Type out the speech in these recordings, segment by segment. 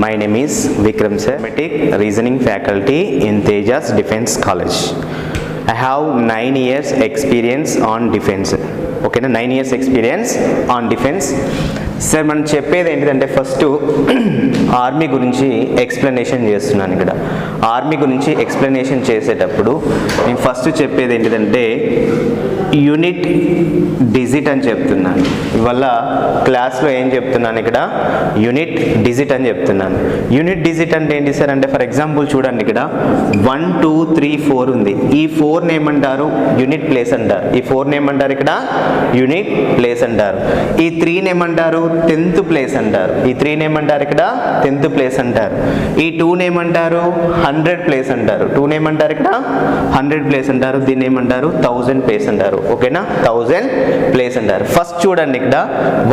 My name is Vikram sir, Mathematics Reasoning faculty in Tejas Defense College. I have 9 years experience on defense. Okay, 9 years experience on defense. Sir మనం చెప్పేది ఏంటిదంటే first army గురించి explanation చేస్తున్నాను. ఇక్కడ army గురించి explanation చేసేటప్పుడు నేను first చెప్పేది ఏంటిదంటే యూనిట్ డిజిట్ అని చెప్తున్నాను. ఇవాళ క్లాస్లో ఏం చెప్తున్నాను, ఇక్కడ యూనిట్ డిజిట్ అని చెప్తున్నాను. యూనిట్ డిజిట్ అంటే ఏంటి సార్ అంటే ఫర్ ఎగ్జాంపుల్ చూడండి, ఇక్కడ 1 2 3 4 ఉంది. ఈ 4 ఏమంటారు, యూనిట్ ప్లేస్ అంటారు. ఈ 4 ఏమంటారు, ఇక్కడ యూనిట్ ప్లేస్ అంటారు. ఈ 3 ఏమంటారు, 10th ప్లేస్ అంటారు. ఈ 3 ఏమంటారు, ఇక్కడ 10th ప్లేస్ అంటారు. ఈ 2 ఏమంటారు, 100 ప్లేస్ అంటారు. 2 ఏమంటారు, ఇక్కడ 100 ప్లేస్ అంటారు. దీన్ని ఏమంటారు, 1000 ప్లేస్ అంటారు. ఓకేనా, 1000 ప్లేస్ అంటారు. ఫస్ట్ చూడండి, ఇక్కడ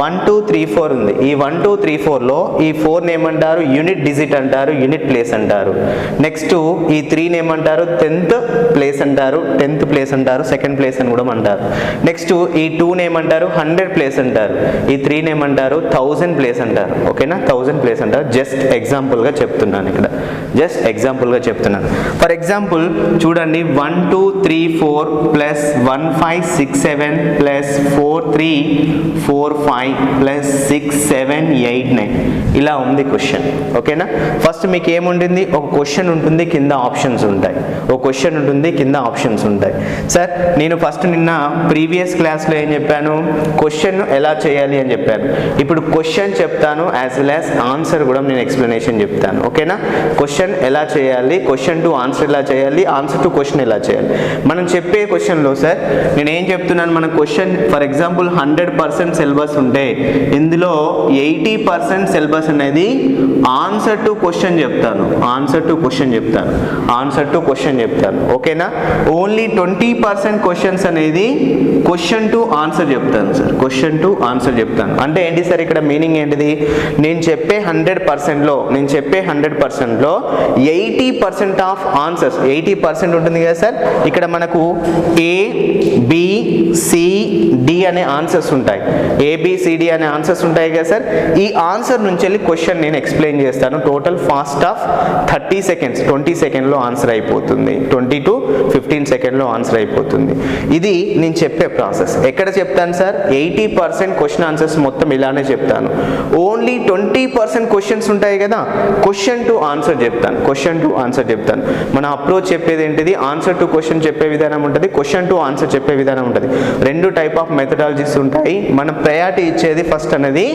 1 2 3 4 ఉంది. ఈ 1 2 3 4 లో ఈ 4 ఏమంటారు, యూనిట్ డిజిట్ అంటారు, యూనిట్ ప్లేస్ అంటారు. నెక్స్ట్ ఈ 3 ఏమంటారు, 10th ప్లేస్ అంటారు, 10th ప్లేస్ అంటారు, సెకండ్ ప్లేస్ అని కూడా అంటారు. నెక్స్ట్ ఈ 2 ఏమంటారు, 100 ప్లేస్ అంటారు. ఈ 3 ఏమంటారు, 1000 ప్లేస్ అంటారు. ఓకేనా, 1000 ప్లేస్ అంటారు. జస్ట్ ఎగ్జాంపుల్ గా చెప్తున్నాను, ఇక్కడ జస్ట్ ఎగ్జాంపుల్ గా చెప్తున్నాను. ఫర్ ఎగ్జాంపుల్ చూడండి, 1 2 3 4 ప్లస్ 1 5 6 7 ప్లస్ 4 3 4 5 ప్లస్ 6 7 8 9 ఇలా ఉంది క్వశ్చన్. ఓకేనా, ఫస్ట్ మీకు ఏముంటుంది, ఒక క్వశ్చన్ ఉంటుంది, కింద ఆప్షన్స్ ఉంటాయి. ఒక క్వశ్చన్ ఉంటుంది, కింద ఆప్షన్స్ ఉంటాయి. సార్ నేను ఫస్ట్ నిన్న ప్రీవియస్ క్లాస్లో ఏం చెప్పాను, క్వశ్చన్ ఎలా చేయాలి అని చెప్పాను. ఇప్పుడు క్వశ్చన్ చెప్తాను, యాజ్ వెల్ యాజ్ ఆన్సర్ కూడా నేను ఎక్స్ప్లెనేషన్ చెప్తాను. ఓకేనా, క్వశ్చన్ ఎలా చేయాలి, క్వశ్చన్ టు ఆన్సర్ ఎలా చేయాలి, ఆన్సర్ టు క్వశ్చన్ ఎలా చేయాలి. మనం చెప్పే క్వశ్చన్లో సార్ నేను ఏం చెప్తున్నాను, మన క్వశ్చన్ ఫర్ ఎగ్జాంపుల్ 100% సిలబస్ ఉంటే ఇందులో 80% సిలబస్ అనేది ఆన్సర్ టు క్వశ్చన్ చెప్తాను, ఆన్సర్ టు క్వశ్చన్ చెప్తాను, ఆన్సర్ టు క్వశ్చన్ చెప్తాను. ఓకేనా, ఓన్లీ 20% క్వశ్చన్స్ అనేది క్వశ్చన్ టు ఆన్సర్ చెప్తాను సార్, క్వశ్చన్ టు ఆన్సర్ చెప్తాను. అంటే ఏంటి సార్, ఇక్కడ మీనింగ్ ఏంటిది, నేను చెప్పే 100%లో 80% ఆఫ్ ఆన్సర్స్ 80% ఉంటుంది కదా సార్. ఇక్కడ మనకు ఏ బి సి డి అనే ఆన్సర్స్ ఉంటాయి, ఏబిసిడి అనే ఆన్సర్స్ ఉంటాయి కదా సార్. ఈ ఆన్సర్ నుంచి వెళ్ళి క్వశ్చన్ నేను ఎక్స్ప్లెయిన్ చేస్తాను. టోటల్ ఫాస్ట్ ఆఫ్ 30 సెకండ్స్, 20 సెకండ్లో ఆన్సర్ అయిపోతుంది, 20 to 15 సెకండ్లో ఆన్సర్ అయిపోతుంది. ఇది నేను చెప్పే ప్రాసెస్. ఎక్కడ చెప్తాను సార్, 80% క్వశ్చన్ ఆన్సర్స్ మొత్తం ఇలానే చెప్తాను. ఓన్లీ 20% క్వశ్చన్స్ ఉంటాయి కదా, క్వశ్చన్ టు ఆన్సర్ చెప్తాను, క్వశ్చన్ టు ఆన్సర్ చెప్తాను. మన అప్రోచ్ చెప్పేది ఏంటిది, ఆన్సర్ టు క్వశ్చన్ చెప్పే విధానం ఉంటుంది, క్వశ్చన్ టు ఆన్సర్ చెప్పే విధానం ఉంటుంది. రెండు టైప్ ఆఫ్ మెథడాలజీస్ ఉంటాయి. మనం ప్రయారిటీ ఇచ్చేది ఫస్ట్ అనేది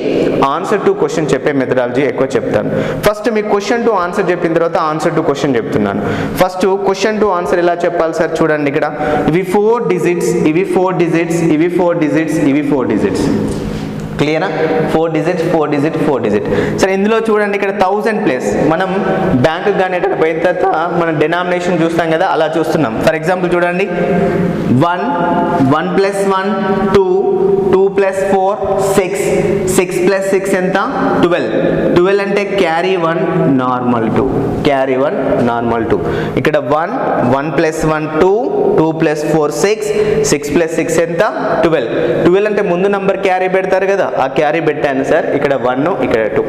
ఆన్సర్ టు క్వశ్చన్ చెప్పే మెథడాలజీ ఎక్కువ చెప్తాను. ఫస్ట్ మీకు క్వశ్చన్ టు ఆన్సర్ చెప్పిన తర్వాత ఆన్సర్ టు క్వశ్చన్ చెప్తున్నాను. ఫస్ట్ క్వశ్చన్ టు ఆన్సర్ ఎలా చెప్పాలి సార్, చూడండి, ఇక్కడ ఇవి 4 డిజిట్స్, ఇవి 4 డిజిట్స్, ఇవి 4 డిజిట్స్, ఇవి 4 డిజిట్స్. క్లియరా, 4 డిజిట్స్ 4 డిజిట్ 4 డిజిట్. సరే, ఇందులో చూడండి, ఇక్కడ 1000 ప్లేస్. మనం బ్యాంకు కానీ ఎక్కడ పోయిన తర్వాత మనం డెనామినేషన్ చూస్తాం కదా, అలా చూస్తున్నాం. ఫర్ ఎగ్జాంపుల్ చూడండి, 1 1 + 1 2 2 + 4 6 6 + 6 ఎంత, 12 12 అంటే క్యారీ 1 నార్మల్ 2, క్యారీ 1 నార్మల్ 2. ఇక్కడ 1 1 + 1 2 2 + 4 6 6 + 6 ఎంత, 12 12 అంటే ముందు నంబర్ క్యారీ పెడతారు కదా, ఆ క్యారీ పెట్టాను సార్. ఇక్కడ 1 ఇక్కడ 2,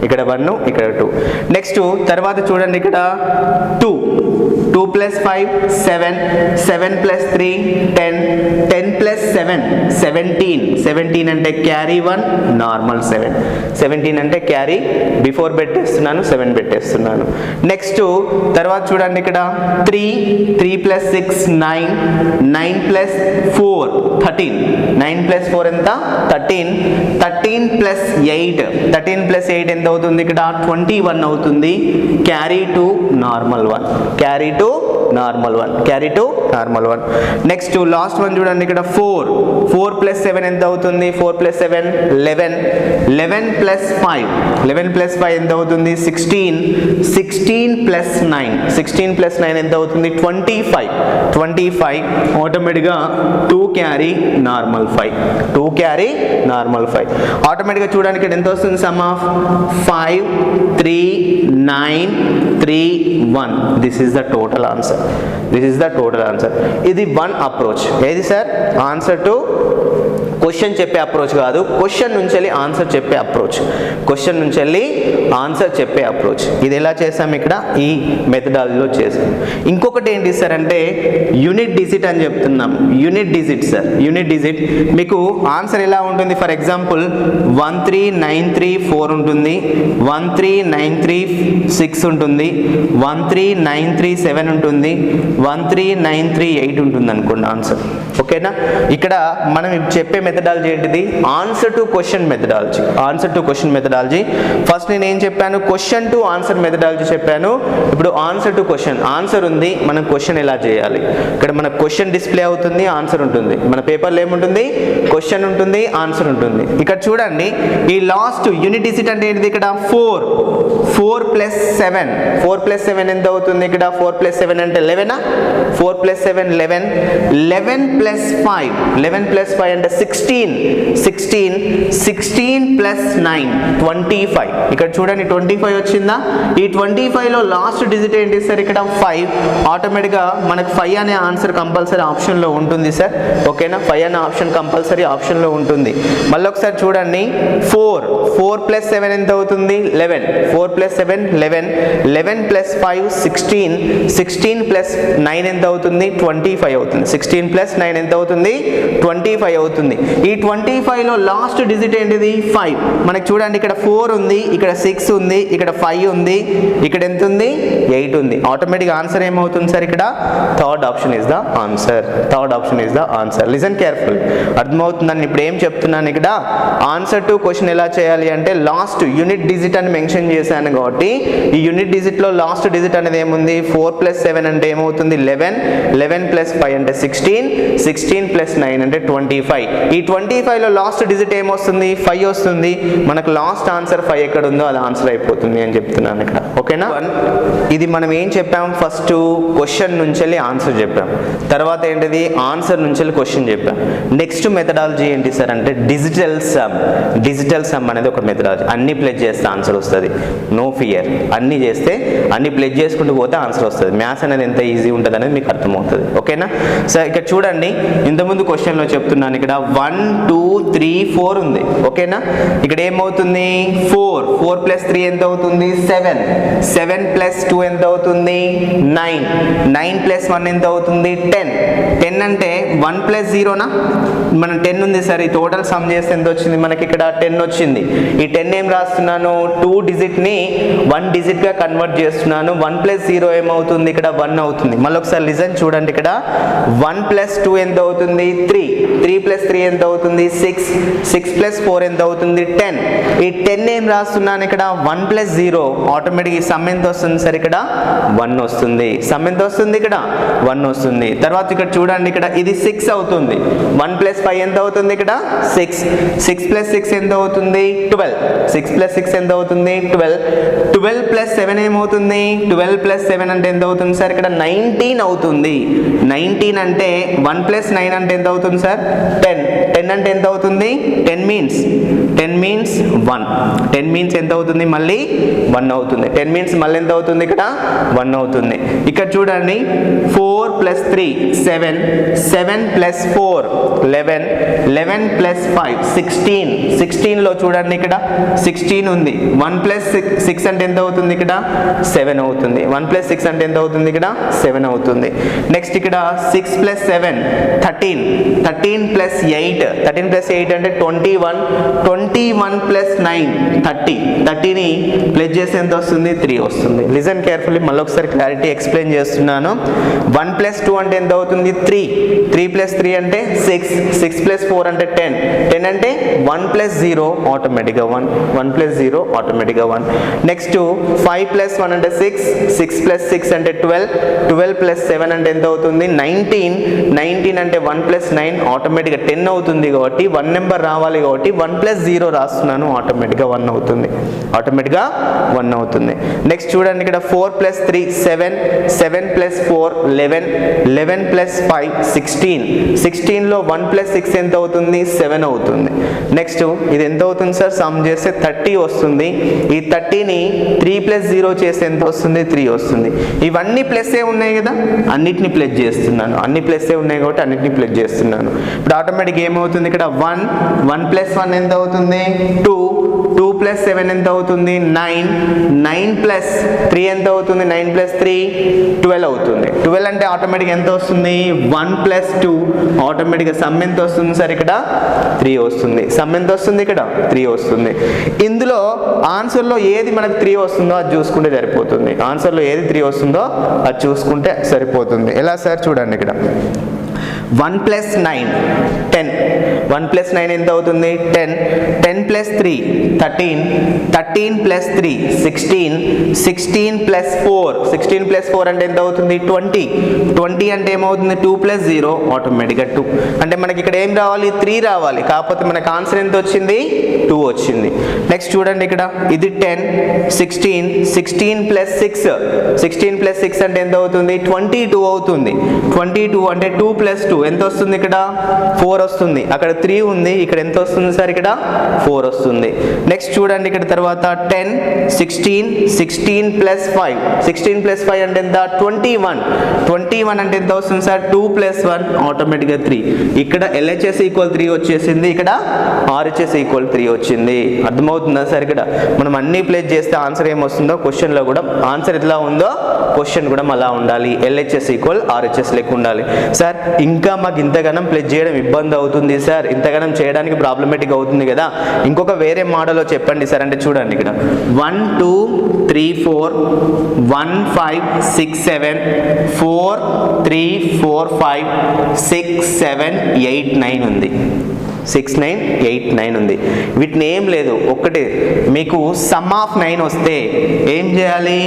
ఇక్కడ 1 ఇక్కడ 2. నెక్స్ట్ తర్వాత చూడండి, ఇక్కడ 2 2 + 5 7 7 + 3 10 10 + 7 17 17 అంటే క్యారీ 1 నార్మల్ 7 17 అంటే క్యారీ బిఫోర్ పెట్టేస్తున్నాను, 7 పెట్టేస్తున్నాను. నెక్స్ట్ తర్వాత చూడండి, ఇక్కడ 3 3 + 6 9 9 + 4 13 9 + 4 ఎంత, 13 13 + 8 13 + 8 ఎంత అవుతుంది, ఇక్కడ 21 అవుతుంది. Carry to normal 1, carry to normal 1, carry to normal 1. Next last one చూడండి, ఇక్కడ 4 4 + 7 ఎంత అవుతుంది, 4 + 7 11 11 + 5 11 + 5 ఎంత అవుతుంది, 16 16 + 9 16 + 9 ఎంత అవుతుంది, 25 25 ఆటోమేటిక్గా 2 క్యారీ నార్మల్ 5 2 క్యారీ నార్మల్ 5. ఆటోమేటిక్గా చూడడానికి ఇక్కడ ఎంత వస్తుంది, some of 5 3 9 3 1. This is the total answer, this is the total answer. ఇది వన్ అప్రోచ్. ఏది సార్, ఆన్సర్ టు క్వశ్చన్ చెప్పే అప్రోచ్ కాదు, క్వశ్చన్ నుంచి వెళ్ళి ఆన్సర్ చెప్పే అప్రోచ్, క్వశ్చన్ నుంచి వెళ్ళి ఆన్సర్ చెప్పే అప్రోచ్. ఇది ఎలా చేసాం ఇక్కడ ఈ మెథడాలజీలో చేసాం. ఇంకొకటి ఏంటి సార్ అంటే యూనిట్ డిజిట్ అని చెప్తున్నాం. Unit digit sir, unit digit మీకు ఆన్సర్ ఎలా ఉంటుంది? ఫర్ ఎగ్జాంపుల్ 13934 ఉంటుంది, 13936 ఉంటుంది, 13937 ఉంటుంది, 13938 ఉంటుంది అనుకోండి ఆన్సర్. ఓకేనా? ఇక్కడ మనం చెప్పే మెథడాలజీ ఏంటిది? Answer to question methodology. Answer to question methodology. First నేను ఏం చెప్పాను? క్వశ్చన్ టు ఆన్సర్ మెథడాలజీ చెప్పాను. ఇప్పుడు ఆన్సర్ టు క్వశ్చన్. ఆన్సర్ ఉంది, మనం క్వశ్చన్ ఎలా చేయాలి? ఇక్కడ మన క్వశ్చన్ డిస్ప్లే అవుతుంది, ఆన్సర్ ఉంటుంది. మన పేపర్లో ఏముంటుంది? క్వశ్చన్ ఉంటుంది, ఆన్సర్ ఉంటుంది. ఇక్కడ చూడండి, ఈ లాస్ట్ యూనిట్ డిజిట్ అంటే ఏంటిది? ఇక్కడ 4 + 7. 4 + 7 ఎంత అవుతుంది? ఇక్కడ 4 + 7 అంటే 11. 4 + 7 11. 11 + 5. 11 + 5 అంటే 16. 16 + 9 25. ఇక్కడ చూడండి 25 వచ్చిందా? ఈ 25లో లాస్ట్ డిజిట్ ఏంటి సార్? ఇక్కడ 5. ఆటోమేటిక్గా మనకు 5 అనే ఆన్సర్ కంపల్సరీ ఆప్షన్లో ఉంటుంది సార్. ఓకేనా? 5 అనే ఆప్షన్ కంపల్సరీ ఆప్షన్లో ఉంటుంది. మళ్ళీ ఒకసారి చూడండి, 4 + 7 ఎంత అవుతుంది? 11. 4 + 7 11. 11 + 5 16. 16 + 9 ఎంత అవుతుంది? 25 అవుతుంది. 16 + 9 ఎంత అవుతుంది? 25 అవుతుంది. ఈ 25లో లాస్ట్ డిజిట్ ఏంటిది? 5. మనకి చూడండి, ఇక్కడ 4 ఉంది, ఇక్కడ 6 ఉంది, ఇక్కడ 5 ఉంది, ఇక్కడ ఎంత ఉంది? 8 ఉంది. ఆటోమేటిక్ ఆన్సర్ ఏమవుతుంది సార్? ఇక్కడ third option is the answer. Third option is the answer. Listen careful. అర్థమవుతుందని ఇప్పుడు ఏం చెప్తున్నాను? ఇక్కడ ఆన్సర్ టు క్వశ్చన్ ఎలా చేయాలి అంటే లాస్ట్ యూనిట్ డిజిట్ అని మెన్షన్ చేశాను కాబట్టి ఈ యూనిట్ డిజిట్లో లాస్ట్ డిజిట్ అనేది ఏముంది? 4 + 7 అంటే ఏమవుతుంది? 11. 11 + 5 అంటే 16. 16 + 9 అంటే 25. ఈ 25లో లాస్ట్ డిజిట్ ఏమొస్తుంది? 5 వస్తుంది. మనకు లాస్ట్ ఆన్సర్ 5 ఎక్కడ ఉందో అది ఆన్సర్ అయిపోతుంది అని చెప్తున్నాను ఇక్కడ. ఓకేనా? ఇది మనం ఏం చెప్పాం? ఫస్ట్ క్వశ్చన్ నుంచి వెళ్ళి ఆన్సర్ చెప్పాం, తర్వాత ఏంటిది? ఆన్సర్ నుంచి వెళ్ళి క్వశ్చన్ చెప్పాం. నెక్స్ట్ మెథడాలజీ ఏంటి సార్ అంటే డిజిటల్ సమ్. డిజిటల్ సమ్ అనేది ఒక మెథడాలజీ. అన్ని ప్లెజ్ చేస్తే ఆన్సర్ వస్తుంది. No fear. అన్ని చేస్తే అన్ని ప్లెజ్ చేసుకుంటూ పోతే ఆన్సర్ వస్తుంది. మ్యాథ్స్ అనేది ఎంత ఈజీ ఉంటుంది అనేది మీకు అర్థమవుతుంది. ఓకేనా? సో ఇక్కడ చూడండి, ఇంతకుముందు క్వశ్చన్లో చెప్తున్నాను, ఇక్కడ 1 2 3 4 ఉంది. ఓకేనా? ఇక్కడ ఏమవుతుంది? 4 + 3 ఎంత అవుతుంది? 7. 7 + 2 ఎంత అవుతుంది? 9. 9 + 1 ఎంత అవుతుంది? 10. 10 అంటే 1 + 0నా? మనం 10 ఉంది సార్. ఈ టోటల్ సమ్ చేస్తే ఎంత వచ్చింది మనకి? ఇక్కడ 10 వచ్చింది. ఈ 10 ఏం రాస్తున్నాను? 2 డిజిట్ని 1 డిజిట్గా కన్వర్ట్ చేస్తున్నాను. 1 + 0 ఏమవుతుంది? ఇక్కడ 1 అవుతుంది. మళ్ళీ ఒకసారి లిజన్ చూడండి, ఇక్కడ 1 + 2 ఎంత అవుతుంది? 3. 3 + 3 ఎంత అవుతుంది? 6. 6 + 4 ఎంత అవుతుంది? 10. ఈ 10 ఏం రాస్తున్నాను? ఇక్కడ 1 + 0. ఆటోమేటిక్ ఈ సమ్ ఎంత వస్తుంది సార్? ఇక్కడ 1 వస్తుంది. సమ్ ఎంత వస్తుంది? ఇక్కడ 1 వస్తుంది. తర్వాత ఇక్కడ చూడండి, ఇక్కడ ఇది 6 అవుతుంది. 1 + 5 ఎంత అవుతుంది? ఇక్కడ 6. 6 + 6 ఎంత అవుతుంది? 12. 6 + 6 ఎంత అవుతుంది? 12. 12 + 7 ఏమవుతుంది? 12 + 7 అంటే ఎంత అవుతుంది సార్? ఇక్కడ 19 అవుతుంది. 19 అంటే 1 + 9 అంటే ఎంత అవుతుంది సార్? 10. 10 అంటే ఎంత అవుతుంది? 10 మీన్స్ 1. 10 మీన్స్ ఎంత అవుతుంది? మళ్ళీ 1 అవుతుంది. 10 మీన్స్ మళ్ళీ ఎంత అవుతుంది? ఇక్కడ 1 అవుతుంది. ఇక్కడ చూడండి, 4 + 3 7. 7 + 4 11. 11 + 5 16. 16లో చూడండి, ఇక్కడ 16 ఉంది. 1 + 6 అంటే ఎంత అవుతుంది? ఇక్కడ 7 అవుతుంది. 1 + 6 అంటే ఎంత అవుతుంది? ఇక్కడ 7 అవుతుంది. నెక్స్ట్ ఇక్కడ 6 + 7 13. 13 + 8. 13 + 8 అంటే 21. 21 + 9 30. 30ని ప్లస్ చేస్తే ఎంత వస్తుంది? 3 వస్తుంది. Listen carefully. మళ్ళీ ఒకసారి క్లారిటీ ఎక్స్ప్లెయిన్ చేస్తున్నాను. 1 + 2 అంటే ఎంత అవుతుంది? 3. 3 + 3 అంటే 6. 6 + 4 అంటే 10. 10 అంటే 1 + 0 ఆటోమేటిక్గా 1. 1 + 0 ఆటోమేటిక్గా 1. నెక్స్ట్ 5 + 1 అంటే 6. 6 + 6 అంటే 12. 12 + 7 అంటే ఎంత అవుతుంది? 19. 19 అంటే 1 + 9 ఆటోమేటిక్గా 10 అవుతుంది. కాబట్టి 1 నెంబర్ రావాలి కాబట్టి 1 + 0 రాస్తున్నాను. ఆటోమేటిక్గా 1 అవుతుంది. ఆటోమేటిక్గా 1 అవుతుంది. నెక్స్ట్ చూడండి, ఇక్కడ 4 + 3 7. 7 + 4 11. 11 + 5 16. 16లో 1 + 6 ఎంత అవుతుంది 7 అవుతుంది. నెక్స్ట్ ఇది ఎంత అవుతుంది సార్, సమ్ చేస్తే 30 వస్తుంది. ఈ 30ని 3 + 0 చేస్తే ఎంత వస్తుంది 3 వస్తుంది. ఇవన్నీ ప్లస్సే ఉన్నాయి కదా, అన్నిటిని ప్లస్ చేస్తున్నాను, అన్ని ప్లస్సే ఉన్నాయి కాబట్టి అన్నిటిని ప్లస్ చేస్తున్నాను. ఇప్పుడు ఆటోమేటిక్ ఏమవుతుంది ఇక్కడ 1 + 1 ఎంత అవుతుంది 2 + 7 ఎంత అవుతుంది 9 + 3 ఎంత అవుతుంది 9 + 3 12 అవుతుంది. 12 అంటే ఆటోమేటిక్ ఎంత వస్తుంది 1 + 2 ఆటోమేటిక్గా సమ్ ఎంత వస్తుంది సార్ ఇక్కడ 3 వస్తుంది. సమ్ ఎంత వస్తుంది ఇక్కడ 3 వస్తుంది. ఇందులో ఆన్సర్లో ఏది మనకు 3 వస్తుందో అది చూసుకుంటే సరిపోతుంది. ఆన్సర్లో ఏది 3 వస్తుందో అది చూసుకుంటే సరిపోతుంది. ఎలా సార్ చూడండి ఇక్కడ 1 + 9 10 1 + 9 ఎంత అవుతుంది 10 10 + 3 13 13 + 3 16 16 + 4 16 + 4 అంటే ఎంత అవుతుంది 20 20 అంటే ఏమవుతుంది 2 + 0 ఆటోమేటిక్గా 2 అంటే మనకి ఇక్కడ ఏం రావాలి 3 రావాలి, కాకపోతే మనకు ఆన్సర్ ఎంత వచ్చింది 2 వచ్చింది. నెక్స్ట్ చూడండి ఇక్కడ ఇది 10 16 16 + 6 16 + 6 అంటే ఎంత అవుతుంది 22 అవుతుంది. 22 అంటే 2 + 2 ఎంత వస్తుంది ఇక్కడ 4 వస్తుంది. అక్కడ 3 ఉంది, ఇక్కడ ఎంత వస్తుంది సార్ ఇక్కడ 4 వస్తుంది. నెక్స్ట్ చూడండి ఇక్కడ తర్వాత 10 16 16 + 5 16 + 5 అంటే ఎంత 21 21 అంటే ఎంత వస్తుంది సార్ 2 + 1 ఆటోమేటిక్గా 3. ఇక్కడ LHS = 3 వచ్చేసింది, ఇక్కడ RHS = 3 వచ్చింది. అర్థమవుతుందా సార్? ఇక్కడ మనం అన్ని ప్లేస్ చేస్తే ఆన్సర్ ఏమొస్తుందో క్వశ్చన్లో కూడా ఆన్సర్ ఎట్లా ఉందో క్వశ్చన్ కూడా అలా ఉండాలి. LHS = RHS లెక్క ఉండాలి. సార్ ఇంకా మాకు ఇంతగానం ప్లేస్ చేయడం ఇబ్బంది అవుతుంది సార్, ఇంతగానం చేయడానికి ప్రాబ్లమేటిక్ అవుతుంది కదా, ఇంకొక వేరే మోడల్లో చెప్పండి సార్ అంటే చూడండి ఇక్కడ 1 2 3 4 1 5 6 7 4 3 4 5 6 7 8 9 ఉంది. 6 9 8 9 ఉంది. వీటిని ఏం లేదు, ఒక్కటే మీకు సమ్ ఆఫ్ 9 వస్తే ఏం చేయాలి,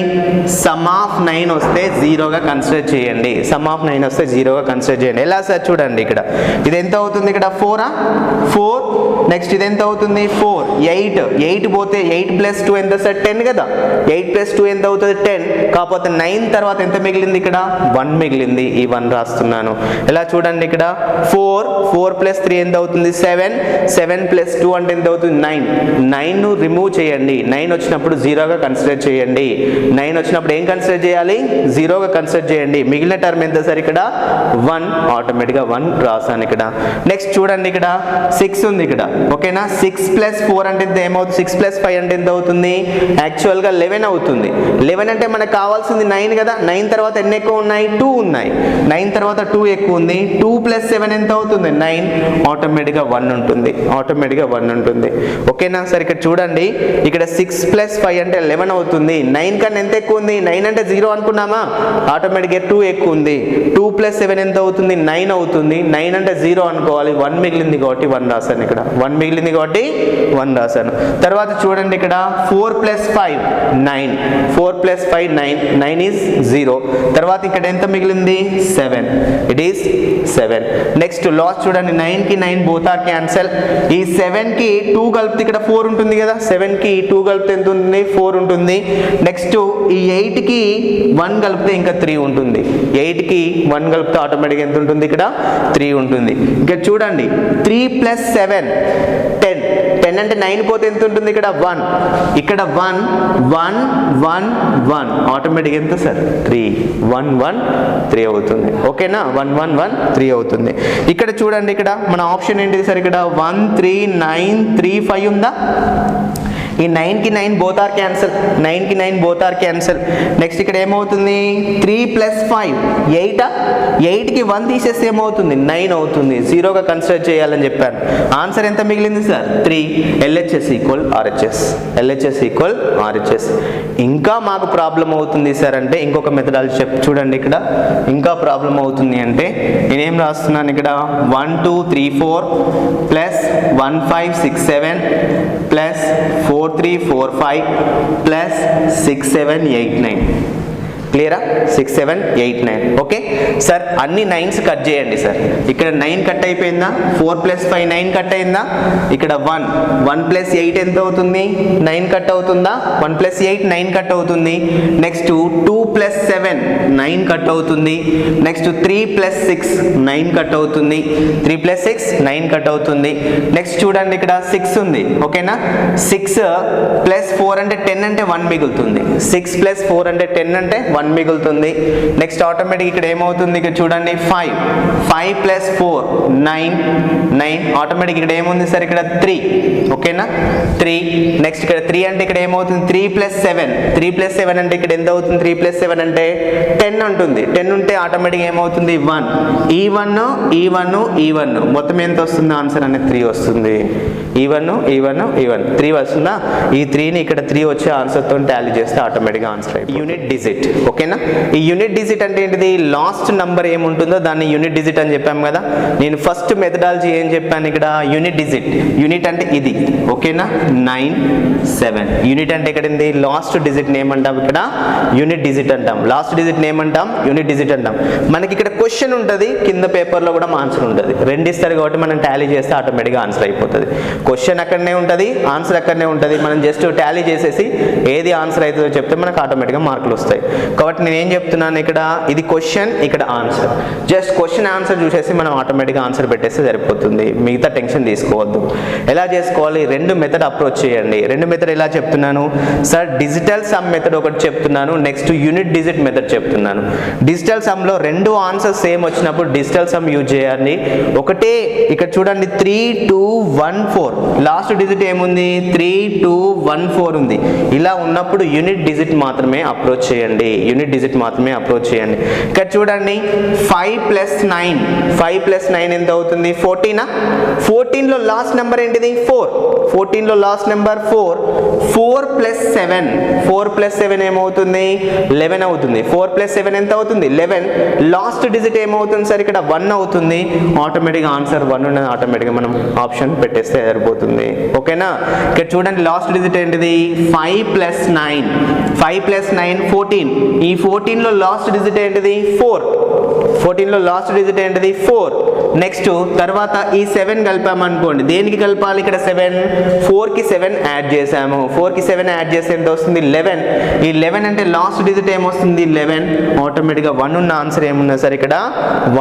సమ్ ఆఫ్ 9 వస్తే 0గా కన్సిడర్ చేయండి. సమ్ ఆఫ్ 9 వస్తే 0గా కన్సిడర్ చేయండి. ఎలా సార్ చూడండి ఇక్కడ ఇది ఎంత అవుతుంది ఇక్కడ 4 నెక్స్ట్ ఇది ఎంత అవుతుంది 4 8 8 పోతే 8 + 2 ఎంత సార్ 10 కదా, 8 + 2 ఎంత అవుతుంది 10. కాకపోతే 9 తర్వాత ఎంత మిగిలింది ఇక్కడ 1 మిగిలింది, ఈ 1 రాస్తున్నాను. ఎలా చూడండి ఇక్కడ 4 + 3 ఎంత అవుతుంది 7 7 + 2 అంటే ఎంత అవుతుంది 9 9 ను రిమూవ్ చేయండి. 9 వచ్చినప్పుడు 0గా కన్సిడర్ చేయండి. 9 వచ్చినప్పుడు ఏం కన్సిడర్ చేయాలి 0గా కన్సిడర్ చేయండి. మిగిలిన టర్మ్ ఎంత సార్ ఇక్కడ 1 ఆటోమేటిక్గా 1 రాసాను ఇక్కడ. నెక్స్ట్ చూడండి ఇక్కడ 6 ఉంది ఇక్కడ, ఓకేనా. 6 + 4 అంటే ఎంత ఏమవుతుంది 6 + 5 అంటే ఎంత అవుతుంది యాక్చువల్గా 11 అవుతుంది. 11 అంటే మనకు కావాల్సింది 9 కదా, 9 తర్వాత ఎన్ని ఎక్కువ ఉన్నాయి 2 ఉన్నాయి, 9 తర్వాత 2 ఎక్కువ ఉంది. 2 + 7 ఎంత అవుతుంది 9 ఆటోమేటిక్గా 1 ఉంటుంది, ఆటోమేటిక్గా 1 ఉంటుంది, ఓకేనా సార్. ఇక్కడ చూడండి ఇక్కడ 6 + 5 అంటే 11 అవుతుంది. 9 కన్నా ఎంత ఎక్కువ ఉంది 9 అంటే 0 అనుకున్నామా, ఆటోమేటిక్గా 2 ఎక్కువ ఉంది. 2 + 7 ఎంత అవుతుంది 9 అవుతుంది. 9 అంటే 0 అనుకోవాలి, 1 మిగిలింది కాబట్టి 1 రాశాను ఇక్కడ, 1 మిగిలింది కాబట్టి 1 రాశాను. తర్వాత చూడండి ఇక్కడ 4 + 5 9 4 + 5 9 9 ఈజ్ 0. తర్వాత ఇక్కడ ఎంత మిగిలింది 7, ఇట్ ఈస్ 7. నెక్స్ట్ లాస్ట్ చూడండి 9 కి 9 బోత్ ఆర్ క్యాన్సల్. ఈ 7 కి 2 కలిపితే ఇక్కడ 4 ఉంటుంది కదా, 7 కి 2 కలిపితే ఎంత ఉంటుంది 4 ఉంటుంది. నెక్స్ట్ ఈ 8 కి 1 కలిపితే ఇంకా 3 ఉంటుంది. 8 కి 1 కలిపితే ఆటోమేటిక్గా ఎంత ఉంటుంది ఇక్కడ 3 ఉంటుంది. ఇంకా చూడండి 3 + 7 10 10 అంటే 9 పోతే ఎంత ఉంటుంది ఇక్కడ 1, ఇక్కడ 1 1 1 1 ఆటోమేటిక్ ఎంత సార్ 3 1 1 3 అవుతుంది, ఓకేనా. 1 1 1 3 అవుతుంది. ఇక్కడ చూడండి ఇక్కడ మన ఆప్షన్ ఏంటిది సార్, ఇక్కడ 1 3 9 3 5 ఉందా. ఈ 9 కి 9 బోత్ ఆర్ క్యాన్సల్, 9 కి 9 బోత్ ఆర్ క్యాన్సల్. నెక్స్ట్ ఇక్కడ ఏమవుతుంది 3 + 5 8, 8 కి 1 తీసేస్తే ఏమవుతుంది 9 అవుతుంది. 0గా కన్సిడర్ చేయాలని చెప్పాను. ఆన్సర్ ఎంత మిగిలింది sir 3. LHS = RHS, LHS = RHS. ఇంకా మాకు ప్రాబ్లం అవుతుంది సార్ అంటే ఇంకొక మెథడాలజీ చూడండి ఇక్కడ ఇంకా ప్రాబ్లం అవుతుంది అంటే నేనేం రాస్తున్నాను ఇక్కడ 1 2 3 4 ప్లస్ 1 5 6 7 ప్లస్ 4 3 4 5 ప్లస్ 6 7 8 9. క్లియరా? 6 7 8 9. ఓకే సార్, అన్ని 9s కట్ చేయండి సార్. ఇక్కడ 9 కట్ అయిపోయిందా? 4 + 5 9 కట్ అయిందా? ఇక్కడ 1 + 8 ఎంత అవుతుంది? 9 కట్ అవుతుందా? 1 + 8 9 కట్ అవుతుంది. నెక్స్ట్ 2 + 7 9 కట్ అవుతుంది. నెక్స్ట్ 3 + 6 9 కట్ అవుతుంది. 3 + 6 9 కట్ అవుతుంది. నెక్స్ట్ చూడండి, ఇక్కడ 6 ఉంది. ఓకేనా? 6 + 4 అంటే 10 అంటే 1 మిగులుతుంది. 6 + 4 అంటే 10 అంటే 1 మిగులుతుంది. నెక్స్ట్ ఆటోమేటిక్ ఇక్కడ ఏమవుతుంది? ఇక్కడ చూడండి 5 + 4 9 ఆటోమేటిక్ ఇక్కడ ఏముంది సార్? ఇక్కడ 3. ఓకేనా? 3. నెక్స్ట్ ఇక్కడ 3 అంటే ఇక్కడ ఏమవుతుంది? 3 + 7 3 + 7 అంటే ఇక్కడ ఎంత అవుతుంది? 3 + 7 అంటే 10 ఉంటుంది. 10 ఉంటే ఆటోమేటిక్ ఏమవుతుంది? 1 ఈ 1 మొత్తం ఎంత వస్తుంది? ఆన్సర్ అనేది 3 వస్తుంది. ఈ 1 3 వస్తుందా? ఈ 3ని ఇక్కడ 3 వచ్చే ఆన్సర్తో టాలీ చేస్తే ఆటోమేటిక్గా ఆన్సర్ అయిపోతుంది. Unit digit. ఓకేనా? ఈ యూనిట్ డిజిట్ అంటే ఏంటిది? లాస్ట్ నంబర్ ఏముంటుందో దాన్ని యూనిట్ డిజిట్ అని చెప్పాము కదా. నేను ఫస్ట్ మెథడాలజీ ఏం చెప్పాను? ఇక్కడ యూనిట్ డిజిట్. యూనిట్ అంటే ఇది. ఓకేనా? 9 7. యూనిట్ అంటే ఇక్కడ ఏంది? లాస్ట్ డిజిట్ ఏమంటాం? ఇక్కడ యూనిట్ డిజిట్ అంటాం. లాస్ట్ డిజిట్ ఏమంటాం? యూనిట్ డిజిట్ అంటాం. మనకి ఇక్కడ క్వశ్చన్ ఉంటుంది, కింద పేపర్లో కూడా ఆన్సర్ ఉంటుంది. రెండు ఇస్తారు కాబట్టి మనం టాలీ చేస్తే ఆటోమేటిక్గా ఆన్సర్ అయిపోతుంది. క్వశ్చన్ అక్కడనే ఉంటుంది, ఆన్సర్ అక్కడనే ఉంటుంది. మనం జస్ట్ టాలీ చేసేసి ఏది ఆన్సర్ అవుతుందో చెప్తే మనకు ఆటోమేటిక్గా మార్కులు వస్తాయి. కాబట్టి నేను ఏం చెప్తున్నాను? ఇక్కడ ఇది క్వశ్చన్, ఇక్కడ ఆన్సర్. జస్ట్ క్వశ్చన్ ఆన్సర్ చూసేసి మనం ఆటోమేటిక్గా ఆన్సర్ పెట్టేస్తే సరిపోతుంది. మిగతా టెన్షన్ తీసుకోవద్దు. ఎలా చేసుకోవాలి? రెండు మెథడ్ అప్రోచ్ చేయండి. రెండు మెథడ్ ఎలా చెప్తున్నాను సార్? డిజిటల్ సమ్ మెథడ్ ఒకటి చెప్తున్నాను, నెక్స్ట్ యూనిట్ డిజిట్ మెథడ్ చెప్తున్నాను. డిజిటల్ సమ్లో రెండు ఆన్సర్ సేమ్ వచ్చినప్పుడు డిజిటల్ సమ్ యూజ్ చేయండి. ఒకటే ఇక్కడ చూడండి 3 2 1 4 లాస్ట్ డిజిట్ ఏముంది? 3 2 1 4 ఉంది. ఇలా ఉన్నప్పుడు యూనిట్ డిజిట్ మాత్రమే అప్రోచ్ చేయండి. యూనిట్ డిజిట్ మాత్రమే అప్రోచ్ చేయండి. ఇక్కడ చూడండి 5 + 9 ఎంత అవుతుంది? 14. 14లో లాస్ట్ నెంబర్ ఏంటిది? 4. 14లో లాస్ట్ నెంబర్ 4. 4 + 7 ఏమవుతుంది? 11 అవుతుంది. 4 + 7 ఎంత అవుతుంది? 11. లాస్ట్ డిజిట్ ఏమవుతుంది సార్? ఇక్కడ 1 అవుతుంది. ఆటోమేటిక్గా ఆన్సర్ 1 ఉన్నది. ఆటోమేటిక్గా మనం ఆప్షన్ పెట్టేస్తే సరిపోతుంది. ఓకేనా? ఇక్కడ చూడండి లాస్ట్ డిజిట్ ఏంటిది? 5 + 9 14. ఈ 14లో లాస్ట్ డిజిట్ ఏంటిది? 4. 14లో లాస్ట్ డిజిట్ ఏంటిది? 4. నెక్స్ట్ తర్వాత ఈ 7 కలిపామనుకోండి. దేనికి కలపాలి? ఇక్కడ 7 4కి 7 యాడ్ చేసాము. 4కి 7 యాడ్ చేస్తే ఎంత వస్తుంది? 11. ఈ 11 అంటే లాస్ట్ డిజిట్ ఏమొస్తుంది? 11. ఆటోమేటిక్గా 1 ఉన్న ఆన్సర్ ఏమున్నది సార్? ఇక్కడ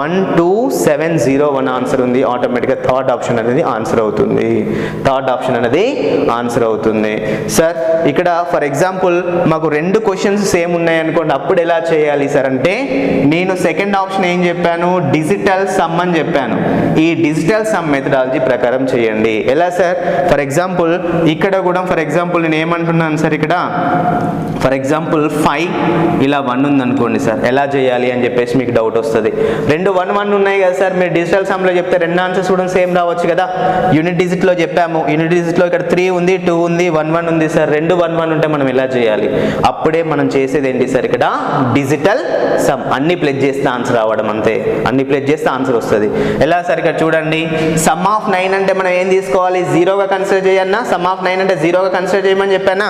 1 2 7 0 1 ఆన్సర్ ఉంది. ఆటోమేటిక్గా థర్డ్ ఆప్షన్ అనేది ఆన్సర్ అవుతుంది. థర్డ్ ఆప్షన్ అనేది ఆన్సర్ అవుతుంది. సార్ ఇక్కడ ఫర్ ఎగ్జాంపుల్ మాకు రెండు క్వశ్చన్స్ సేమ్ ఉన్నాయి అనుకోండి, అప్పుడు ఎలా చేయాలి సార్ అంటే, నేను సెకండ్ ఆప్షన్ ఏం చెప్పాను? డిజిటల్ సమ్ అని చెప్పాను. ఈ డిజిటల్ సమ్ మెథడాలజీ ప్రకారం చేయండి. ఎలా సార్? ఫర్ ఎగ్జాంపుల్ ఇక్కడ కూడా ఫర్ ఎగ్జాంపుల్ నేను ఏమంటున్నాను సార్? ఇక్కడ ఫర్ ఎగ్జాంపుల్ 5 ఇలా 1 ఉంది అనుకోండి సార్, ఎలా చేయాలి అని చెప్పేసి మీకు డౌట్ వస్తుంది. రెండు 1 1 ఉన్నాయి కదా సార్, మీరు డిజిటల్ సమ్లో చెప్తే రెండు ఆన్సర్స్ కూడా సేమ్ రావచ్చు కదా. యూనిట్ డిజిట్లో చెప్పాము, యూనిట్ డిజిట్లో ఇక్కడ 3 ఉంది 2 ఉంది 1 1 ఉంది సార్. రెండు 1 1 ఉంటే మనం ఎలా చేయాలి? అప్పుడే మనం చేసేది ఏంటి సార్? ఇక్కడ డిజిటల్ సమ్. అన్ని ప్లస్ చేస్తే ఆన్సర్ రావడం అంతే. అన్ని ప్లస్ చేస్తే ఆన్సర్ వస్తుంది. ఎలా సార్? ఇక్కడ చూడండి సమ్ ఆఫ్ 9 అంటే మనం ఏం తీసుకోవాలి? 0గా కన్సిడర్ చేయన్నా. సమ్ ఆఫ్ 9 అంటే 0గా కన్సిడర్ చేయమని చెప్పానా?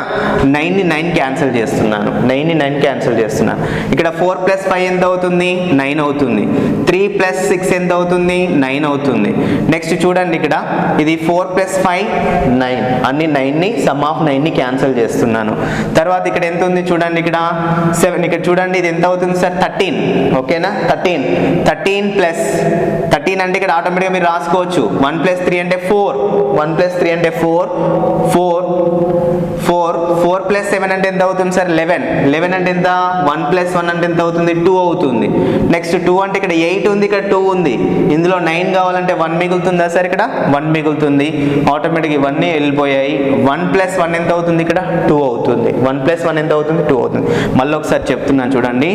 9ని 9 క్యాన్సిల్ చేస్తున్నాను. 9ని 9 క్యాన్సిల్ చేస్తున్నాను. ఇక్కడ 4 + 5 ఎంత అవుతుంది? 9 అవుతుంది. 3 + 6 ఎంత అవుతుంది? 9 అవుతుంది. నెక్స్ట్ చూడండి ఇక్కడ ఇది 4 + 5 9. అన్ని 9ని సమ్ ఆఫ్ 9ని క్యాన్సిల్ చేస్తున్నాను. తర్వాత ఇక్కడ ఎంత ఉంది చూడండి? ఇక్కడ 7. ఇక్కడ చూడండి ఇది ఎంత అవుతుంది సార్? 13. ఓకేనా? 13 అంటే ఇక్కడ ఆటోమేటిక్గా మీరు రాసుకోవచ్చు. 1 + 3 అంటే 4. 1 + 3 అంటే 4 + 7 అంటే ఎంత అవుతుంది సార్? 11 అంటే ఎంత? 1 + 1 అంటే ఎంత అవుతుంది? 2 అవుతుంది. నెక్స్ట్ 2 అంటే ఇక్కడ 8 ఉంది, ఇక్కడ 2 ఉంది. ఇందులో 9 కావాలంటే 1 మిగులుతుందా సార్? ఇక్కడ 1 మిగులుతుంది. ఆటోమేటిక్గా ఇవన్నీ వెళ్ళిపోయాయి. 1 + 1 ఎంత అవుతుంది? ఇక్కడ 2 అవుతుంది. 1 + 1 ఎంత అవుతుంది? 2 అవుతుంది. మళ్ళీ ఒకసారి చెప్తున్నాను చూడండి.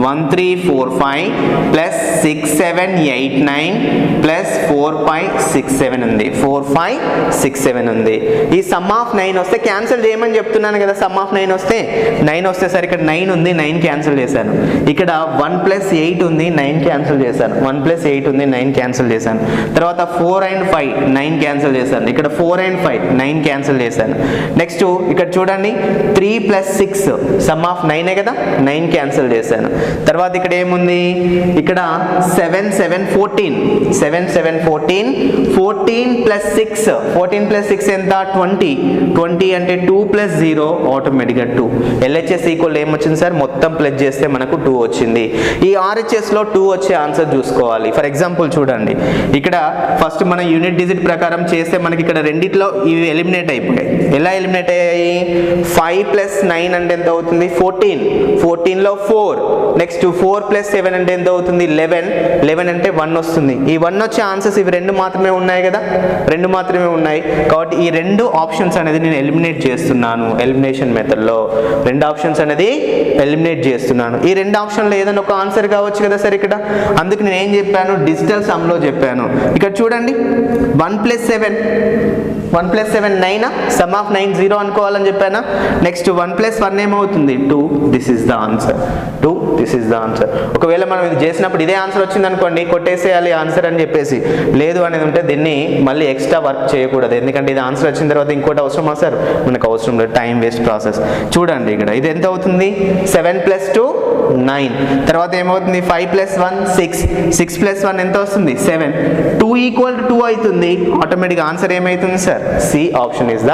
1 3 4 5 + 6 7 8 9 + 4 5 6 7 ఉంది. 4 5 6 7 ఉంది. ఈ సమ్ ఆఫ్ 9 వస్తే క్యాన్సిల్ చేయమని చెప్తున్నాను కదా, సమ్ ఆఫ్ 9 వస్తే 9 వస్తే సార్ ఇక్కడ 9 ఉంది, 9 క్యాన్సిల్ చేశాను. ఇక్కడ 1 + 8 ఉంది, 9 క్యాన్సిల్ చేశాను. 1 + 8 ఉంది, 9 క్యాన్సిల్ చేశాను. తర్వాత 4 and 5 9 క్యాన్సిల్ చేశాను. ఇక్కడ 4 and 5 9 క్యాన్సిల్ చేశాను. నెక్స్ట్ ఇక్కడ చూడండి 3 + 6 సమ్ ఆఫ్ 9 కదా, 9 క్యాన్సిల్ చేశాను. తర్వాత ఇక్కడ ఏముంది, ఇక్కడ 7 7 14 7 7 14 14 + 6 14 + 6 ఎంత 20 20 అంటే 2 + 0 ఆటోమేటిక్గా 2. LHS ఈక్వల్ ఏమొచ్చింది సార్, మొత్తం ప్లస్ చేస్తే మనకు 2 వచ్చింది. ఈ RHS లో 2 వచ్చే ఆన్సర్ చూసుకోవాలి. ఫర్ ఎగ్జాంపుల్ చూడండి, ఇక్కడ ఫస్ట్ మనం యూనిట్ డిజిట్ ప్రకారం చేస్తే మనకి ఇక్కడ రెండిట్లో ఇవి ఎలిమినేట్ అయిపోయాయి. ఎలా ఎలిమినేట్ అయ్యాయి, 5 + 9 అంటే ఎంత అవుతుంది 14 14 లో 4. నెక్స్ట్ 4 + 7 అంటే ఎంత అవుతుంది 11 11 అంటే 1 వస్తుంది. ఈ 1 వచ్చే ఆన్సర్స్ ఇవి రెండు మాత్రమే ఉన్నాయి కదా, రెండు మాత్రమే ఉన్నాయి. కాబట్టి ఈ రెండు ఆప్షన్స్ అనేది నేను ఎలిమినేట్ చేస్తున్నాను. ఎలిమినేషన్ మెథడ్లో రెండు ఆప్షన్స్ అనేది ఎలిమినేట్ చేస్తున్నాను. ఈ రెండు ఆప్షన్లో ఏదైనా ఒక ఆన్సర్ కావచ్చు కదా సార్ ఇక్కడ. అందుకు నేను ఏం చెప్పాను, డిజిటల్ సమ్లో చెప్పాను. ఇక్కడ చూడండి 1 + 7 1 + 7 9 సమ్ ఆఫ్ 9 0 అనుకోవాలని చెప్పానా. నెక్స్ట్ 1 + 1 ఏమవుతుంది 2. This is the answer 2. This is the answer. ఒకవేళ మనం ఇది చేసినప్పుడు ఇదే ఆన్సర్ వచ్చింది అనుకోండి, కొట్టేసేయాలి ఆన్సర్ అని చెప్పేసి. లేదు అనేది ఉంటే దీన్ని మళ్ళీ ఎక్స్ట్రా వర్క్ చేయకూడదు. ఎందుకంటే ఇది ఆన్సర్ వచ్చిన తర్వాత ఇంకోటి అవసరమా సార్, మనకు అవసరం లేదు, టైం వేస్ట్ ప్రాసెస్. చూడండి ఇక్కడ ఇది ఎంత అవుతుంది 7 + 2 9. తర్వాత ఏమవుతుంది 5 + 1 6 6 + 1 ఎంత వస్తుంది 7. 2 = 2 అవుతుంది. ఆటోమేటిక్ ఆన్సర్ ఏమవుతుంది sir, C option is the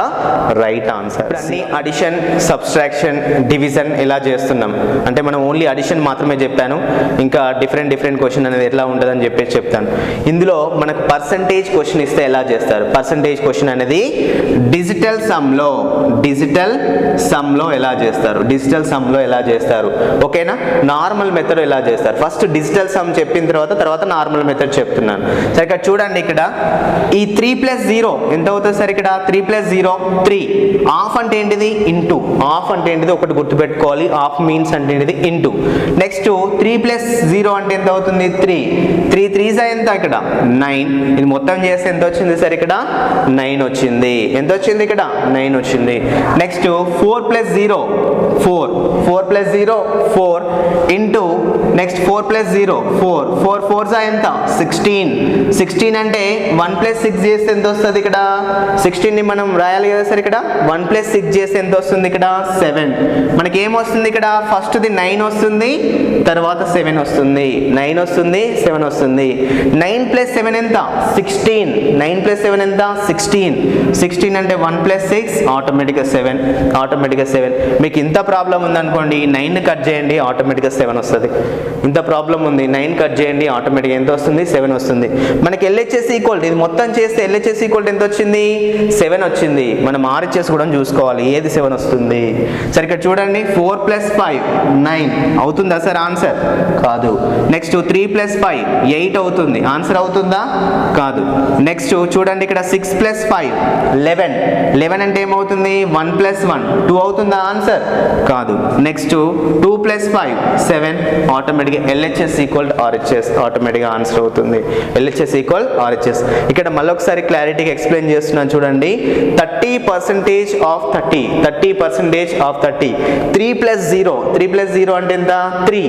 right answer. అన్ని అడిషన్ సబ్స్ట్రాక్షన్ డివిజన్ ఎలా చేస్తున్నాం అంటే మనం ఓన్లీ అడిషన్ మాత్రమే చెప్పాను, ఇంకా డిఫరెంట్ క్వశ్చన్ అనేది ఎట్లా ఉంటుందని చెప్పేసి చెప్తాను. ఇందులో మనకు పర్సంటేజ్ క్వశ్చన్ ఇస్తే ఎలా చేస్తారు, పర్సంటేజ్ క్వశ్చన్ అనేది డిజిటల్ సమ్లో ఎలా చేస్తారు, డిజిటల్ సమ్లో ఎలా చేస్తారు, ఓకేనా. నార్మల్ మెథడ్ ఎలా చేస్తారు, ఫస్ట్ డిజిటల్ సమ్ చెప్పిన తర్వాత నార్మల్ మెథడ్ చెప్తున్నాను. సరే ఇక్కడ చూడండి, ఇక్కడ ఈ 3 + 0 ఎంత అవుతుంది సార్, ఇక్కడ 3 + 0 3. ఆఫ్ అంటే ఏంటిది ఇంటూ, ఆఫ్ అంటే ఏంటిది ఒకటి గుర్తుపెట్టుకోవాలి, ఆఫ్ మీన్స్ అంటే ఏంటిది ఇంటూ. నెక్స్ట్ 3 + 0 అంటే ఎంత అవుతుంది 3 3 3s ఎంత ఇక్కడ 9. ఇది మొత్తం చేస్తే ఎంత వచ్చింది సార్, ఇక్కడ 9 వచ్చింది. ఎంత వచ్చింది ఇక్కడ 9 వచ్చింది. నెక్స్ట్ 4 + 0 4 4 + 0 4 ఇంటూ నెక్స్ట్ 4 + 0 4 4 4s ఎంత 16 16 అంటే 1 + 6 చేస్తే ఎంత వస్తుంది ఇక్కడ 16 ని మనం రాయాలి కదా సార్. ఇక్కడ 1 + 6 చేస్తే ఎంత వస్తుంది ఇక్కడ 7. మనకి ఏం వస్తుంది ఇక్కడ, ఫస్ట్ ది 9 వస్తుంది, తర్వాత 7 వస్తుంది. 9 వస్తుంది 7 వస్తుంది. 9 + 7 ఎంత 16. 9 + 7 ఎంత 16. 16 అంటే 1 + 6 ఆటోమేటిక్గా 7. ఆటోమేటిక్గా 7. మీకు ఇంత ప్రాబ్లం ఉందనుకోండి, 9 కట్ చేయండి ఆటోమేటిక్గా 7 వస్తుంది. ఇంత ప్రాబ్లం ఉంది, 9 కట్ చేయండి ఆటోమేటిక్గా ఎంత వస్తుంది 7 వస్తుంది. మనకి LHS ఈక్వల్ ఇది మొత్తం చేస్తే LHS ఈక్వల్ ఎంత వచ్చింది 7 వచ్చింది. మనం RHS కూడా చూసుకోవాలి, ఏది 7 వస్తుంది. సరే ఇక్కడ చూడండి 4 + 5 9 అవుతుందా సార్ ఆన్సర్, కాదు. నెక్స్ట్ 3 + 5 8 అవుతుంది, ఆన్సర్ అవుతుందా, కాదు. నెక్స్ట్ చూడండి ఇక్కడ 6 + 5 11 11 అంటే ఏమవుతుంది 1 + 1 2 అవుతుందా ఆన్సర్, కాదు. నెక్స్ట్ 2 + 5 7 ఆటోమేటిక్గా LHS ఈక్వల్ RHS ఆటోమేటిక్గా ఆన్సర్ అవుతుంది. LHS equal RHS. ఇక్కడ మళ్ళీ ఒకసారి క్లారిటీగా ఎక్స్ప్లెయిన్ చేస్తున్నాను చూడండి. 30% ఆఫ్ 30 30% ఆఫ్ 30 3 + 0 3 + 0 అంటే ఎంత 3.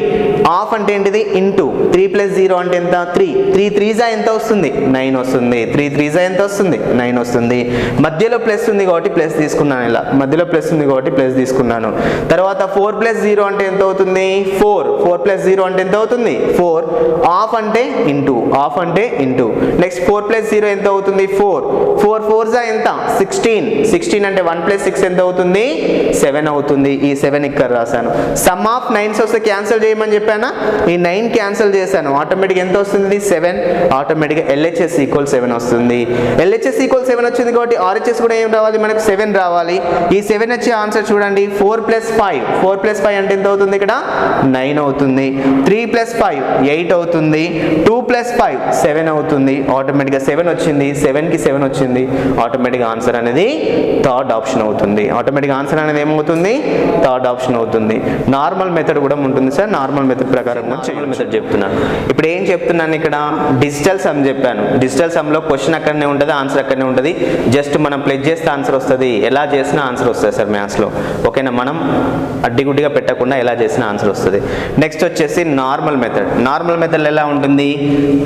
ఆఫ్ అంటే ఏంటిది ఇంటూ 3 + 0 అంటే ఎంత 3 3 3s ఎంత వస్తుంది 9 వస్తుంది. 3 3s ఎంత వస్తుంది 9 వస్తుంది. మధ్యలో ప్లస్ ఉంది కాబట్టి ప్లస్ తీసుకున్నాను, ఇలా మధ్యలో ప్లస్ ఉంది కాబట్టి ప్లస్ తీసుకున్నాను. తర్వాత 4 + 0 అంటే ఎంత అవుతుంది 4 4 + 0 అంటే ఎంత అవుతుంది 4. ఆఫ్ అంటే ఇంటూ, ఆఫ్ అంటే ఇంటూ. నెక్స్ట్ 4 + 0 ఎంత అవుతుంది 4 4 4s ఎంత 16 16 అంటే 1 + 6 ఎంత అవుతుంది 7 అవుతుంది. ఈ 7 ఇక్కడ రాశాను. సమ్ ఆఫ్ 9s వస్తే క్యాన్సిల్ చేయమని చెప్పానా, ఈ 9 క్యాన్సిల్ చేశాను. ఆటోమేటిక్ ఎంత వస్తుంది 7. ఆటోమేటిక్గా LHS ఈక్వల్ 7 వస్తుంది. LHS ఈక్వల్ 7 వచ్చింది కాబట్టి RHS కూడా ఏం రావాలి మనకు 7 రావాలి. ఈ 7 వచ్చే ఆన్సర్ చూడండి 4 + 5 4 + 5 అంటే ఎంత అవుతుంది ఇక్కడ 9 అవుతుంది. 3 + 5 8 అవుతుంది. 2 + 5 7 అవుతుంది. ఆటోమేటిక్గా 7 వచ్చింది, 7కి 7 వచ్చింది. ఆటోమేటిక్గా ఆన్సర్ అనేది థర్డ్ ఆప్షన్ అవుతుంది. ఆటోమేటిక్గా ఆన్సర్ అనేది ఏమవుతుంది? థర్డ్ ఆప్షన్ అవుతుంది. నార్మల్ మెథడ్ కూడా ఉంటుంది సార్. నార్మల్ మెథడ్ ప్రకారం నార్మల్ మెథడ్ చెప్తున్నాను. ఇప్పుడు ఏం చెప్తున్నాను ఇక్కడ? డిజిటల్ సమ్ చెప్పాను. డిజిటల్ సమ్లో క్వశ్చన్ అక్కడనే ఉంటుంది, ఆన్సర్ అక్కడనే ఉంటుంది. జస్ట్ మనం ప్లస్ చేస్తే ఆన్సర్ వస్తుంది. ఎలా చేసినా ఆన్సర్ వస్తుంది సార్ మ్యాథ్స్లో. ఓకేనా? మనం అడ్డిగుడ్డిగా పెట్టకుండా ఎలా చేసినా ఆన్సర్ వస్తుంది. నెక్స్ట్ వచ్చేసి నార్మల్ మెథడ్. నార్మల్ మెథడ్ ఎలా ఉంటుంది?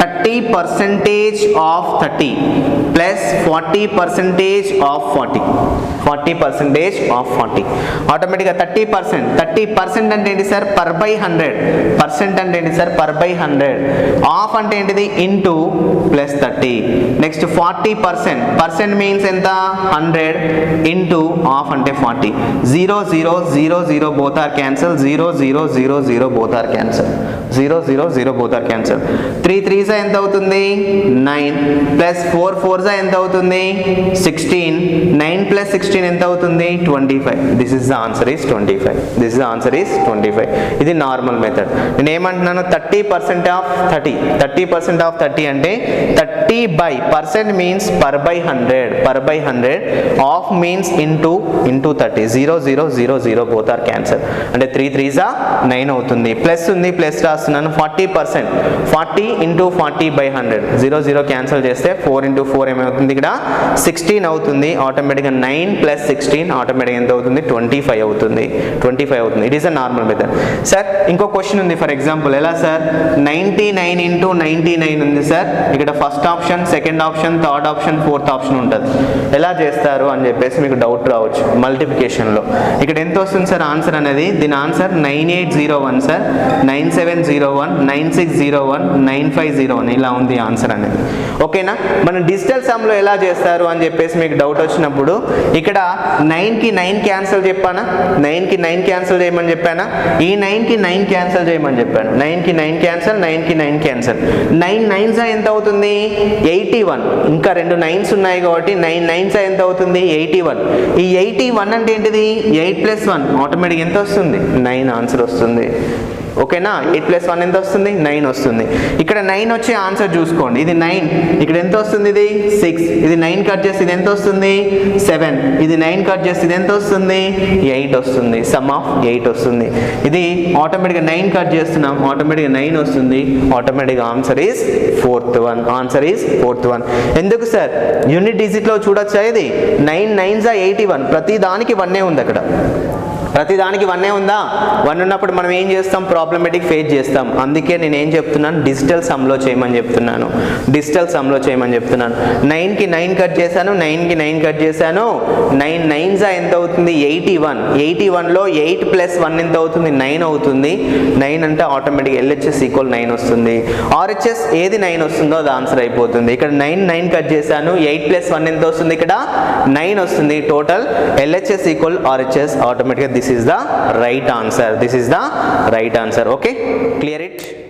30% ఆఫ్ 30 ప్లస్ 40% ఆఫ్ 40. 40% ఆఫ్ 40. ఆటోమేటిక్గా 30% అంటే ఏంటి సార్? Per by 100. పర్సెంట్ అంటే ఏంటి సార్? Per by 100. ఆఫ్ అంటే ఏంటిది? Into plus 30. Next 40%. Percent means ఎంత? 100 ఇంటూ ఆఫ్ అంటే 40. 0 0 0 0 both are cancel. 0 0 0 0 both are cancel. 0 0 0 both are cancel. 3 3s ఎంత అవుతుంది? 9 ప్లస్ 4 4s ఎంత అవుతుంది? 16. 9 ప్లస్ 16 ఎంత అవుతుంది? 25. This is the answer is 25. This is the answer is 25. ఇది నార్మల్ మెథడ్. నేను ఏమంటున్నాను? 30% ఆఫ్ 30. 30% ఆఫ్ 30 అంటే 30 by percent means per by 100. Per by 100. Of means into 30. 0 0 0 0 both are cancel. అంటే 3 3s 9 అవుతుంది. Plus ఉంది, ప్లస్ రాస్తున్నాను. 40%. 40 into 40 by 100. 0 0 cancel చేస్తే 4 into 4 ఏమవుతుంది? ఇక్కడ 16 అవుతుంది. ఆటోమేటిక్గా 9 ప్లస్ 16 ఆటోమేటిక్గా ఎంత అవుతుంది? 25 అవుతుంది. 25 అవుతుంది. It is a normal method. Sir ఇంకో క్వశ్చన్ ఉంది. ఫర్ ఎగ్జాంపుల్ ఎలా సార్? 99 ఇంటూ 99 ఉంది సార్. ఇక్కడ first option, second option, third option, fourth option ఉంటుంది. ఎలా చేస్తారు అని చెప్పేసి మీకు డౌట్ రావచ్చు మల్టిప్లికేషన్లో. ఇక్కడ ఎంత వస్తుంది సార్ ఆన్సర్ అనేది? దీని ఆన్సర్ 9801 సార్, 9701, 9601, 9501 ఇలా ఉంది ఆన్సర్ అనేది. ఓకేనా? మనం డిజిటల్ సమ్లో ఎలా చేస్తారు అని చెప్పేసి మీకు డౌట్ వచ్చినప్పుడు ఇక్కడ 9కి 9 క్యాన్సిల్ చెప్పానా? 9కి 9 క్యాన్సిల్ చేయమని చెప్పానా? ఈ 9కి 9 క్యాన్సిల్ చేయమని చెప్పాను. 9కి 9 క్యాన్సిల్, 9కి 9 క్యాన్సిల్. 9 9s ఎంత అవుతుంది? 81. ఇంకా 2 9s ఉన్నాయి కాబట్టి 9 9s ఎంత అవుతుంది? 81. ఈ 81 అంటే ఏంటిది? 8 + 1 ఆటోమేటిక్ ఎంత వస్తుంది? 9 ఆన్సర్ వస్తుంది. ఓకేనా? 8 + 1 ఎంత వస్తుంది? 9 వస్తుంది. ఇక్కడ 9 వచ్చే ఆన్సర్ చూసుకోండి. ఇది 9. ఇక్కడ ఎంత వస్తుంది? ఇది 6. ఇది 9 కట్ చేస్తే ఇది ఎంత వస్తుంది? 7. ఇది 9 కట్ చేస్తే ఇది ఎంత వస్తుంది? 8 వస్తుంది. సమ్ ఆఫ్ 8 వస్తుంది. ఇది ఆటోమేటిక్గా 9 కట్ చేస్తున్నాం. ఆటోమేటిక్గా 9 వస్తుంది. ఆటోమేటిక్గా answer is 4th one. Answer is 4th one. ఎందుకు సార్? యూనిట్ డిజిట్లో చూడొచ్చా? ఇది 9 9s 81. ప్రతి దానికి 1 ఉంది అక్కడ. ప్రతిదానికి 1 ఉందా? 1 ఉన్నప్పుడు మనం ఏం చేస్తాం? ప్రాబ్లమేటిక్ ఫేస్ చేస్తాం. అందుకే నేను ఏం చెప్తున్నాను? డిజిటల్ సమ్లో చేయమని చెప్తున్నాను. డిజిటల్ సమ్లో చేయమని చెప్తున్నాను. 9కి 9 కట్ చేశాను, 9కి 9 కట్ చేశాను. 9 9s ఎంత అవుతుంది? 81. 81లో 8 + 1 ఎంత అవుతుంది? 9 అవుతుంది. 9 అంటే ఆటోమేటిక్ LHS = 9 వస్తుంది. RHS ఏది 9 వస్తుందో అది ఆన్సర్ అయిపోతుంది. ఇక్కడ 9 9 కట్ చేశాను. 8 + 1 ఎంత వస్తుంది? ఇక్కడ 9 వస్తుంది. Total LHS = RHS. ఆటోమేటిక్గా this is the right answer. This is the right answer. Okay, clear it.